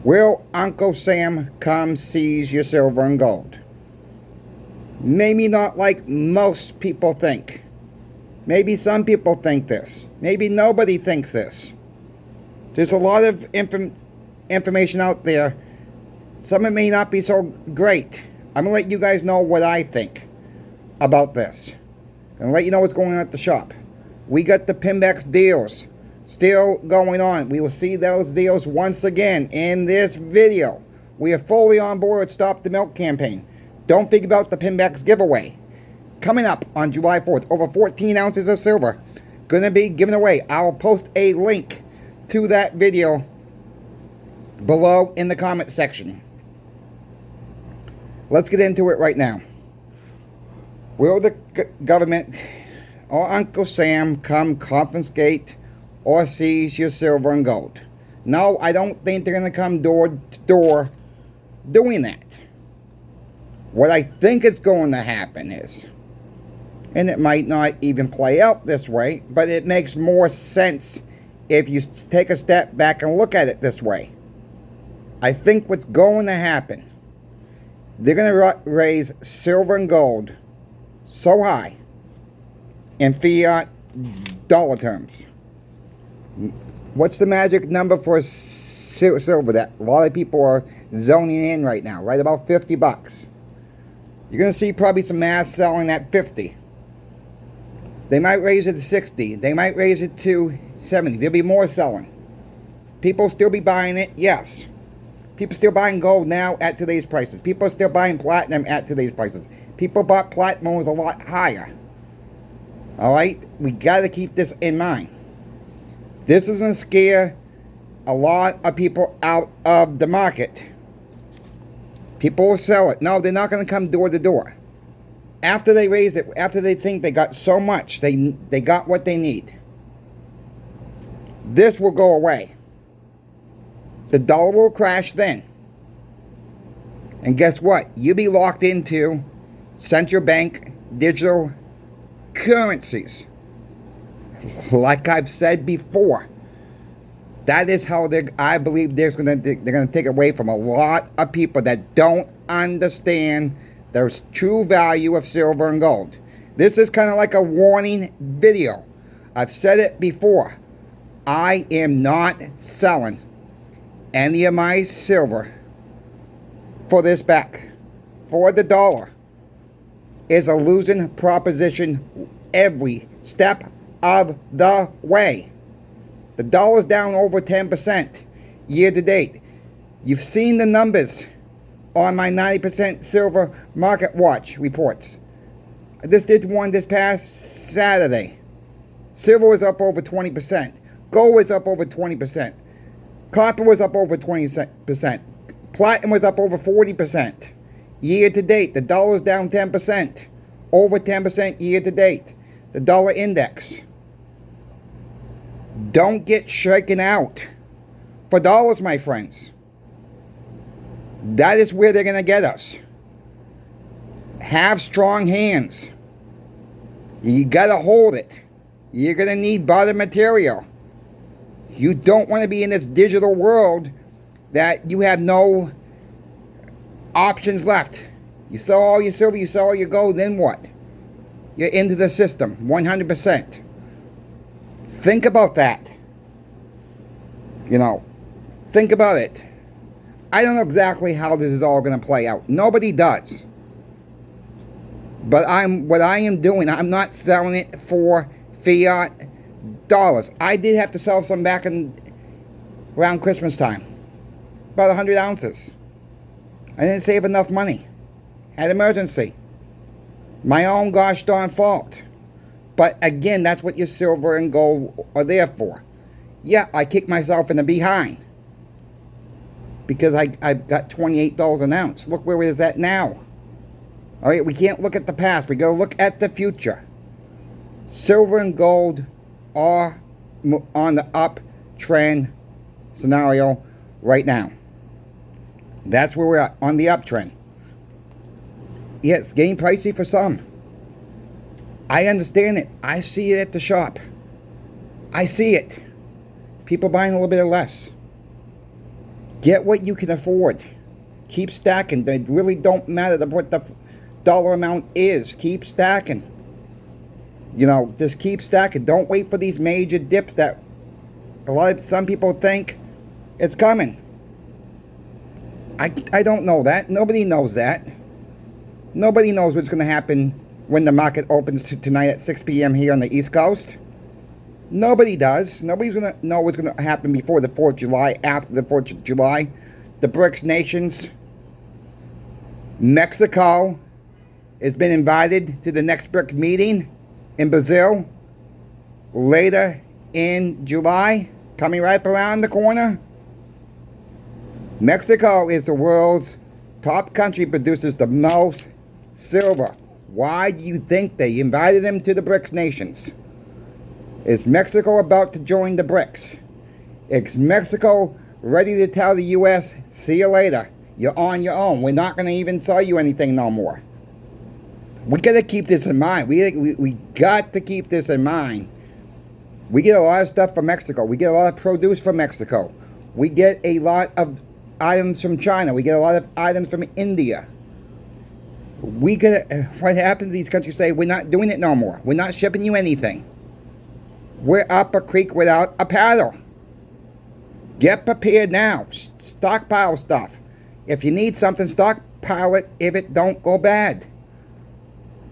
Will Uncle Sam come seize your silver and gold? Maybe not like most people think. Maybe some people think this. Maybe nobody thinks this. There's a lot of information out there. Some of it may not be so great. I'm going to let you guys know what I think about this. I'm going to let you know what's going on at the shop. We got the Pinbacks deals still going on. We will see those deals once again in this video. We are fully on board with Stop the Milk campaign. Don't think about the Pinbacks giveaway. Coming up on July 4th, over 14 ounces of silver going to be given away. I will post a link to that video below in the comment section. Let's get into it right now. Will the government or Uncle Sam come confiscate or seize your silver and gold? No, I don't think they're going to come door to door doing that. What I think is going to happen is, and it might not even play out this way, but it makes more sense if you take a step back and look at it this way. I think what's going to happen, they're going to raise silver and gold so high in fiat dollar terms. What's the magic number for silver that a lot of people are zoning in right now? Right about 50 bucks. You're going to see probably some mass selling at 50. They might raise it to 60. They might raise it to 70. There'll be more selling. People still be buying it, yes. People still buying gold now at today's prices. People are still buying platinum at today's prices. People bought platinum was a lot higher. Alright? We got to keep this in mind. This is going to scare a lot of people out of the market. People will sell it. No, they're not going to come door to door. After they raise it, after they think they got so much, they got what they need. This will go away. The dollar will crash then. And guess what? You'll be locked into central bank digital currencies. Like I've said before, that is how I believe they're going to take away from a lot of people that don't understand the true value of silver and gold. This is kind of like a warning video. I've said it before. I am not selling any of my silver for this back. For the dollar is a losing proposition every step of the way. The dollar's down over 10% year to date. You've seen the numbers on my 90% silver market watch reports. I just did one this past Saturday. Silver was up over 20%. Gold was up over 20%. Copper was up over 20%. Platinum was up over 40%. Year to date, the dollar's down 10%. Over 10% year to date. The dollar index. Don't get shaken out for dollars, my friends. That is where they're going to get us. Have strong hands. You got to hold it. You're going to need butter material. You don't want to be in this digital world that you have no options left. You sell all your silver, you sell all your gold, then what? You're into the system, 100%. Think about that. You know, think about it. I don't know exactly how this is all going to play out. Nobody does. But what I am doing, I'm not selling it for fiat dollars. I did have to sell some back around Christmas time. About 100 ounces. I didn't save enough money. Had emergency. My own gosh darn fault. But again, that's what your silver and gold are there for. Yeah, I kicked myself in the behind. Because I've got $28 an ounce. Look where it is at now. Alright, we can't look at the past. We got to look at the future. Silver and gold are on the uptrend scenario right now. That's where we're at, on the uptrend. Yeah, it's getting pricey for some. I understand it. I see it at the shop. I see it. People buying a little bit of less. Get what you can afford. Keep stacking. It really don't matter what the dollar amount is. Keep stacking. Just keep stacking. Don't wait for these major dips that some people think it's coming. I don't know that. Nobody knows that. Nobody knows what's going to happen when the market opens tonight at 6 p.m. here on the East Coast. Nobody does. Nobody's going to know what's going to happen before the 4th of July, after the 4th of July. The BRICS nations. Mexico has been invited to the next BRICS meeting in Brazil later in July, coming right around the corner. Mexico is the world's top country, produces the most silver. Why do you think they invited him to the BRICS nations? Is Mexico about to join the BRICS? Is Mexico ready to tell the U.S., see you later, you're on your own, we're not going to even sell you anything no more? We got to keep this in mind. We got to keep this in mind. We get a lot of stuff from Mexico. We get a lot of produce from Mexico. We get a lot of items from China. We get a lot of items from India. What happens? These countries say, we're not doing it no more. We're not shipping you anything. We're up a creek without a paddle. Get prepared now. Stockpile stuff. If you need something, stockpile it if it don't go bad.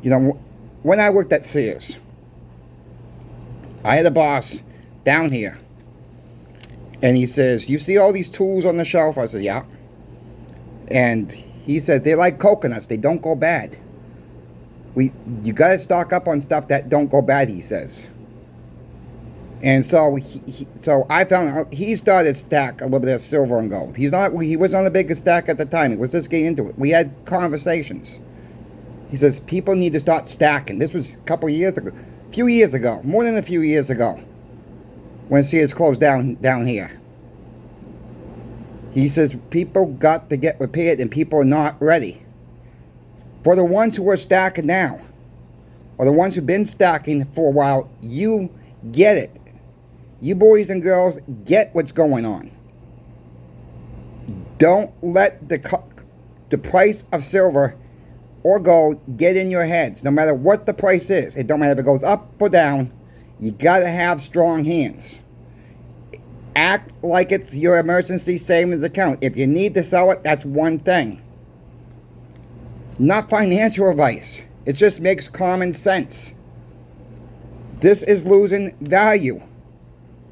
When I worked at Sears, I had a boss down here. And he says, you see all these tools on the shelf? I said, yeah. And he says, they're like coconuts. They don't go bad. You got to stock up on stuff that don't go bad, he says. And so I found out he started to stack a little bit of silver and gold. He was not the biggest stack at the time. It was just getting into it. We had conversations. He says, people need to start stacking. This was a few years ago, more than a few years ago, when Sears closed down here. He says, people got to get prepared and people are not ready. For the ones who are stacking now, or the ones who've been stacking for a while, you get it. You boys and girls get what's going on. Don't let the price of silver or gold get in your heads. No matter what the price is, it don't matter if it goes up or down, you gotta have strong hands. Act like it's your emergency savings account. If you need to sell it, that's one thing. Not financial advice. It just makes common sense. This is losing value.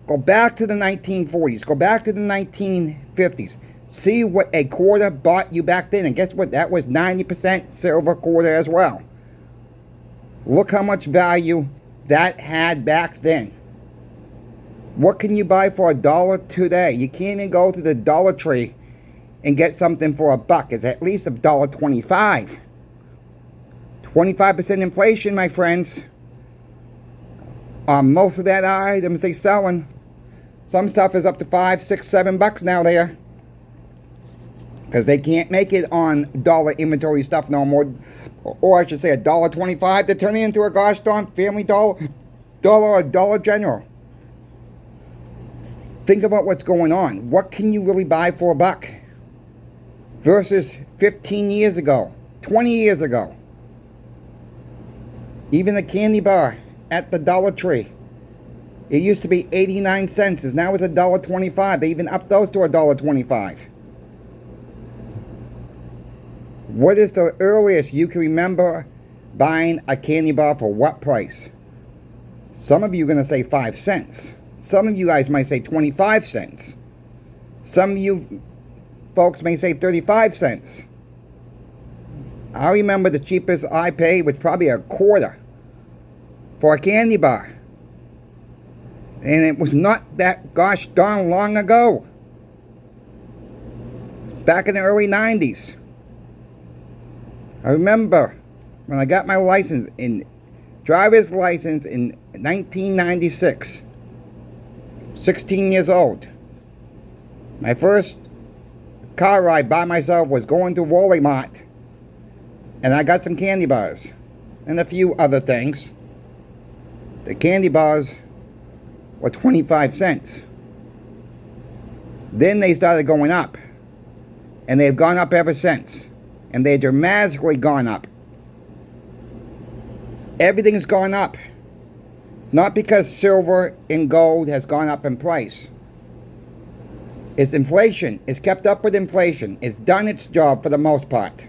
Go back to the 1940s. Go back to the 1950s. See what a quarter bought you back then. And guess what? That was 90% silver quarter as well. Look how much value that had back then. What can you buy for $1 today? You can't even go to the Dollar Tree and get something for $1. It's at least $1.25. 25% inflation, my friends. Most of that items they selling. Some stuff is up to $5, $6, $7 now there. Because they can't make it on dollar inventory stuff no more. Or I should say $1.25 to turn it into a gosh darn Family Dollar or Dollar General. Think about what's going on. What can you really buy for $1? Versus 15 years ago, 20 years ago. Even a candy bar at the Dollar Tree. It used to be 89 cents. Now it's $1.25. They even upped those to $1.25. What is the earliest you can remember buying a candy bar for what price? Some of you are going to say 5 cents. Some of you guys might say 25 cents. Some of you folks may say 35 cents. I remember the cheapest I paid was probably a quarter for a candy bar. And it was not that gosh darn long ago. Back in the early 90s. I remember when I got my driver's license in 1996. 16 years old. My first car ride by myself was going to Walmart. And I got some candy bars. And a few other things. The candy bars were 25 cents. Then they started going up. And they've gone up ever since. And they've dramatically gone up. Everything's gone up. Not because silver and gold has gone up in price. It's inflation. It's kept up with inflation. It's done its job for the most part.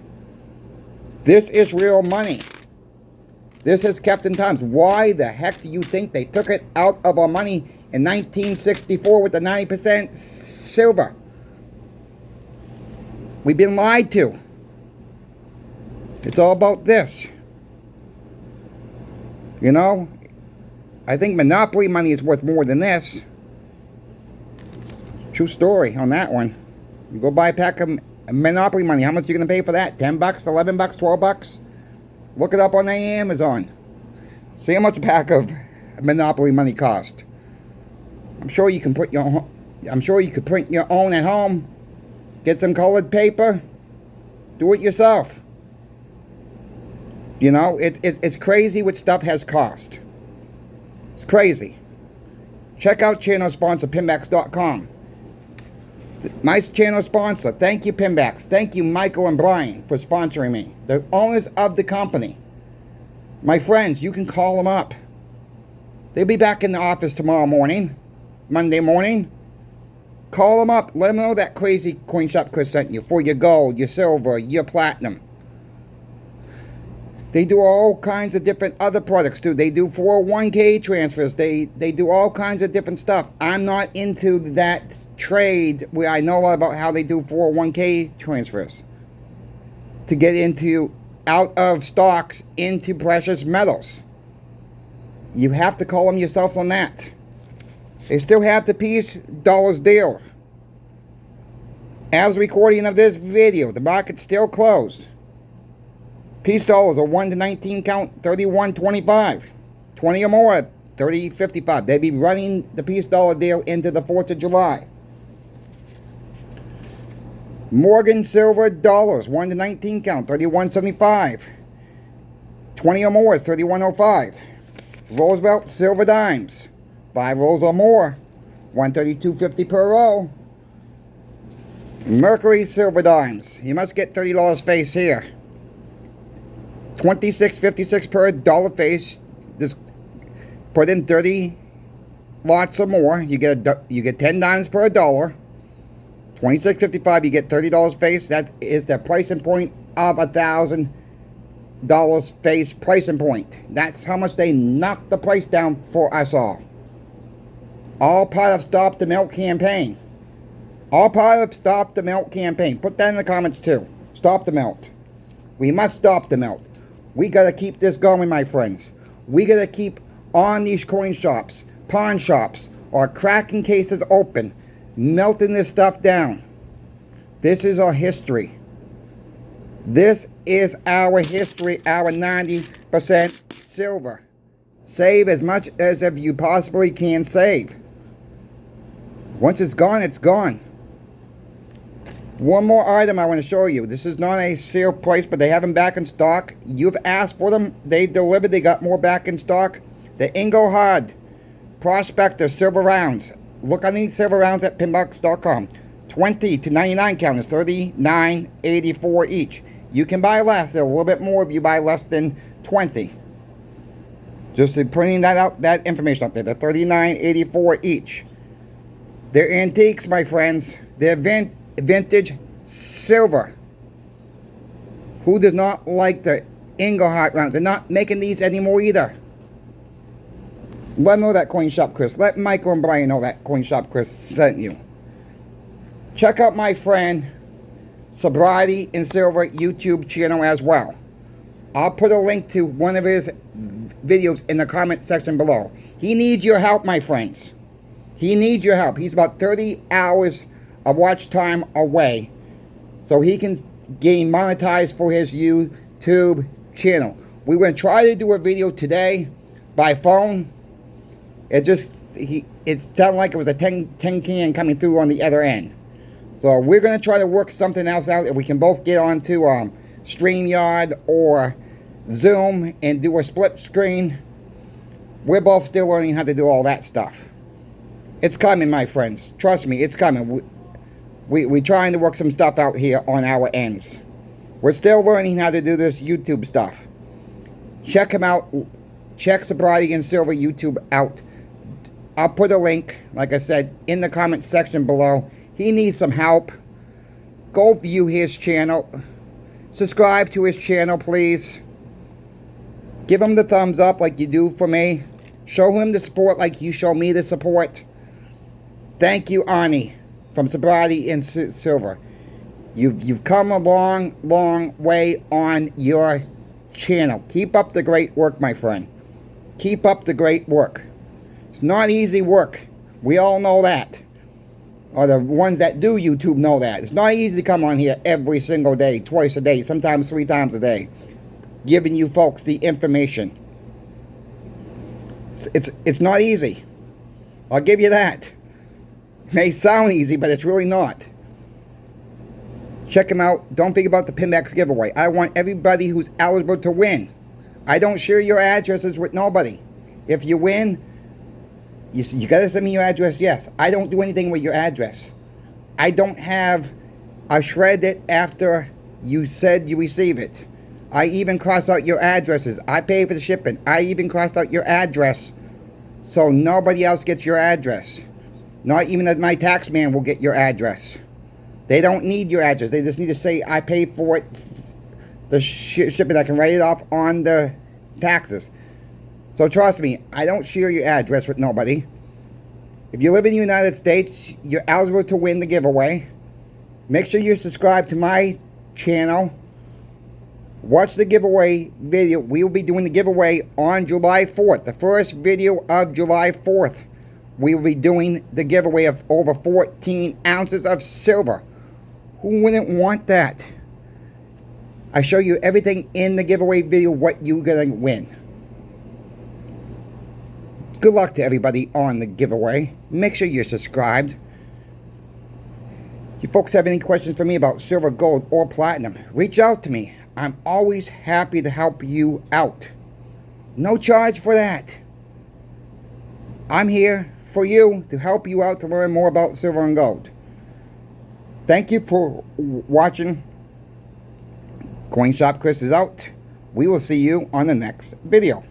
This is real money. This is kept in times. Why the heck do you think they took it out of our money in 1964 with the 90% silver? We've been lied to. It's all about this. You know, I think monopoly money is worth more than this. True story on that one. You go buy a pack of monopoly money. How much are you going to pay for that? 10 bucks, 11 bucks, 12 bucks? Look it up on Amazon. See how much a pack of monopoly money cost. I'm sure you can put your own, I'm sure you could print your own at home. Get some colored paper. Do it yourself. You know, it's crazy what stuff has cost. It's crazy. Check out channel sponsor Pinbacks.com. My channel sponsor. Thank you, Pinbacks. Thank you, Michael and Brian, for sponsoring me. The owners of the company. My friends, you can call them up. They'll be back in the office tomorrow morning, Monday morning. Call them up. Let them know that crazy coin shop Chris sent you for your gold, your silver, your platinum. They do all kinds of different other products too. They do 401k transfers. They do all kinds of different stuff. I'm not into that trade where I know a lot about how they do 401k transfers to get into out of stocks into precious metals. You have to call them yourselves on that. They still have the peace dollars deal. As recording of this video, the market's still closed. Peace dollars are 1 to 19 count, 31.25. 20 or more, 30.55. They'll be running the peace dollar deal into the 4th of July. Morgan silver dollars, 1 to 19 count, 31.75. 20 or more is 31.05. Roosevelt silver dimes, 5 rolls or more, 132.50 per roll. Mercury silver dimes, you must get $30 face here. 26.56 per dollar face. Just put in 30 lots or more. You get $10 dimes per dollar. 26.55. You get $30 face. That is the pricing point of $1,000 face pricing point. That's how much they knocked the price down for us all. All part of Stop the Melt campaign. All part of Stop the Melt campaign. Put that in the comments too. Stop the melt. We must stop the melt. We gotta keep this going, my friends. We gotta keep on these coin shops, pawn shops, or cracking cases open, melting this stuff down. This is our history. This is our history, our 90% silver. Save as much as if you possibly can save. Once it's gone, it's gone. One more item I want to show you. This is not a sale price, but they have them back in stock. You've asked for them. They delivered. They got more back in stock. The Ingo Hard Prospector Silver Rounds. Look underneath silver rounds at pinbox.com. 20 to 99 count is $39.84 each. You can buy less. They're a little bit more if you buy less than 20. Just putting that out, that information out there. They're $39.84 each. They're antiques, my friends. They're vintage silver. Who does not like the Inglehart rounds? They're not making these anymore either. Let them know that Coin Shop Chris. Let Michael and Brian know that Coin Shop Chris sent you. Check out my friend Sobriety in Silver YouTube channel as well. I'll put a link to one of his videos in the comment section below. He needs your help, my friends. He needs your help. He's about 30 hours of watch time away, so he can gain monetized for his YouTube channel. We were going to try to do a video today by phone. It sounded like it was a tin can coming through on the other end. So we're going to try to work something else out if we can both get onto StreamYard or Zoom and do a split screen. We're both still learning how to do all that stuff. It's coming, my friends. Trust me, it's coming. we're trying to work some stuff out here on our ends. We're still learning how to do this YouTube stuff. Check him out. Check Sobriety and Silver YouTube out. I'll put a link, like I said, in the comment section below. He needs some help. Go view his channel. Subscribe to his channel, please. Give him the thumbs up like you do for me. Show him the support like you show me the support. Thank you, Arnie, from Sobriety and Silver. You've come a long, long way on your channel. Keep up the great work, my friend. Keep up the great work. It's not easy work. We all know that. Or the ones that do YouTube know that. It's not easy to come on here every single day, twice a day, sometimes 3 times a day, giving you folks the information. It's not easy. I'll give you that. It may sound easy, but it's really not. Check them out. Don't forget about the Pinbacks giveaway. I want everybody who's eligible to win. I don't share your addresses with nobody. If you win, you got to send me your address, yes. I don't do anything with your address. I don't have a shred it after you said you receive it. I even cross out your addresses. I pay for the shipping. I even crossed out your address so nobody else gets your address. Not even my tax man will get your address. They don't need your address. They just need to say, I paid for it, the shipping. I can write it off on the taxes. So trust me, I don't share your address with nobody. If you live in the United States, you're eligible to win the giveaway. Make sure you subscribe to my channel. Watch the giveaway video. We will be doing the giveaway on July 4th. The first video of July 4th. We will be doing the giveaway of over 14 ounces of silver. Who wouldn't want that? I show you everything in the giveaway video, what you're going to win. Good luck to everybody on the giveaway. Make sure you're subscribed. If you folks have any questions for me about silver, gold, or platinum, reach out to me. I'm always happy to help you out. No charge for that. I'm here for you to help you out to learn more about silver and gold. Thank you for watching. Coin Shop Chris is out. We will see you on the next video.